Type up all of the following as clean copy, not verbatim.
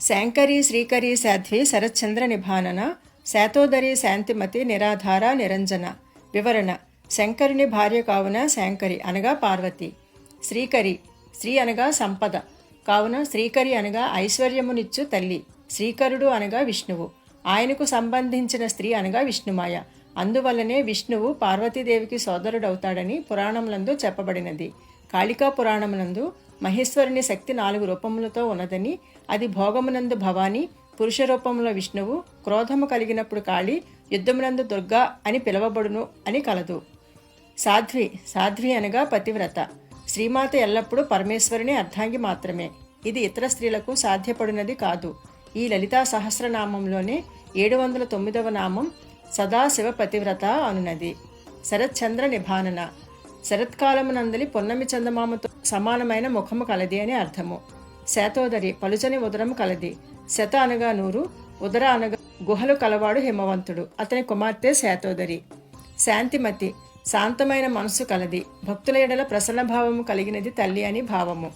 శాంకరీ శ్రీకరీ సాధ్వి శరశ్చంద్ర నిభానన శాతోదరి శాంతిమతి నిరాధార నిరంజన. వివరణ: శంకరుని భార్య కావున శాంకరి అనగా పార్వతి. శ్రీకరి, శ్రీ అనగా సంపద కావున శ్రీకరి అనగా ఐశ్వర్యమునిచ్చు తల్లి. శ్రీకరుడు అనగా విష్ణువు, ఆయనకు సంబంధించిన స్త్రీ అనగా విష్ణుమాయ. అందువల్లనే విష్ణువు పార్వతీదేవికి సోదరుడవుతాడని పురాణములందు చెప్పబడినది. కాళికా పురాణమునందు మహేశ్వరుని శక్తి 4 రూపములతో ఉన్నదని, అది భోగమునందు భవాని, పురుష రూపంలో విష్ణువు, క్రోధము కలిగినప్పుడు కాళి, యుద్ధమునందు దుర్గా అని పిలువబడును అని కలదు. సాధ్వి, సాధ్వి అనగా పతివ్రత. శ్రీమాత ఎల్లప్పుడూ పరమేశ్వరుని అర్ధాంగి మాత్రమే. ఇది ఇతర స్త్రీలకు సాధ్యపడినది కాదు. ఈ లలితా సహస్రనామంలోనే 709వ నామం సదాశివ పతివ్రత అనున్నది. శరశ్చంద్ర నిభానన, శరత్కాలమునందలి పొన్నమి చందమామతో సమానమైన ముఖము కలది అని అర్థము. శాతోదరి, పలుచని ఉదరము కలది. శత అనగా 100, ఉదర అనగా గుహలు కలవాడు హిమవంతుడు, అతని కుమార్తె శాతోదరి. శాంతిమతి, శాంతమైన మనస్సు కలది, భక్తుల ఎడల ప్రసన్నభావము కలిగినది తల్లి అని భావము.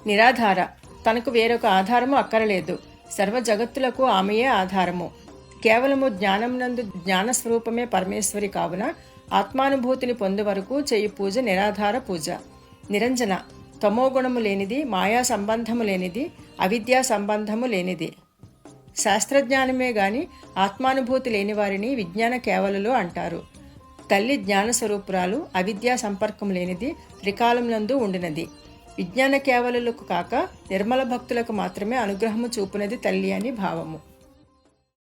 నిరాధార, తనకు వేరొక ఆధారము అక్కరలేదు, సర్వ జగత్తులకు ఆమెయే ఆధారము. కేవలము జ్ఞానమునందు జ్ఞానస్వరూపమే పరమేశ్వరి కావున ఆత్మానుభూతిని పొందే వరకు చేయు పూజ నిరాధార పూజ. నిరంజన, తమోగుణము లేనిది, మాయా సంబంధము లేనిది, అవిద్యా సంబంధము లేనిది. శాస్త్రజ్ఞానమే గాని ఆత్మానుభూతి లేని వారిని విజ్ఞాన కేవలులు అంటారు. తల్లి జ్ఞానస్వరూపురాలు, అవిద్యా సంపర్కం లేనిది, త్రికాలమునందు ఉండినది. విజ్ఞాన కేవలులకు కాక నిర్మల భక్తులకు మాత్రమే అనుగ్రహము చూపునది తల్లి అని భావము.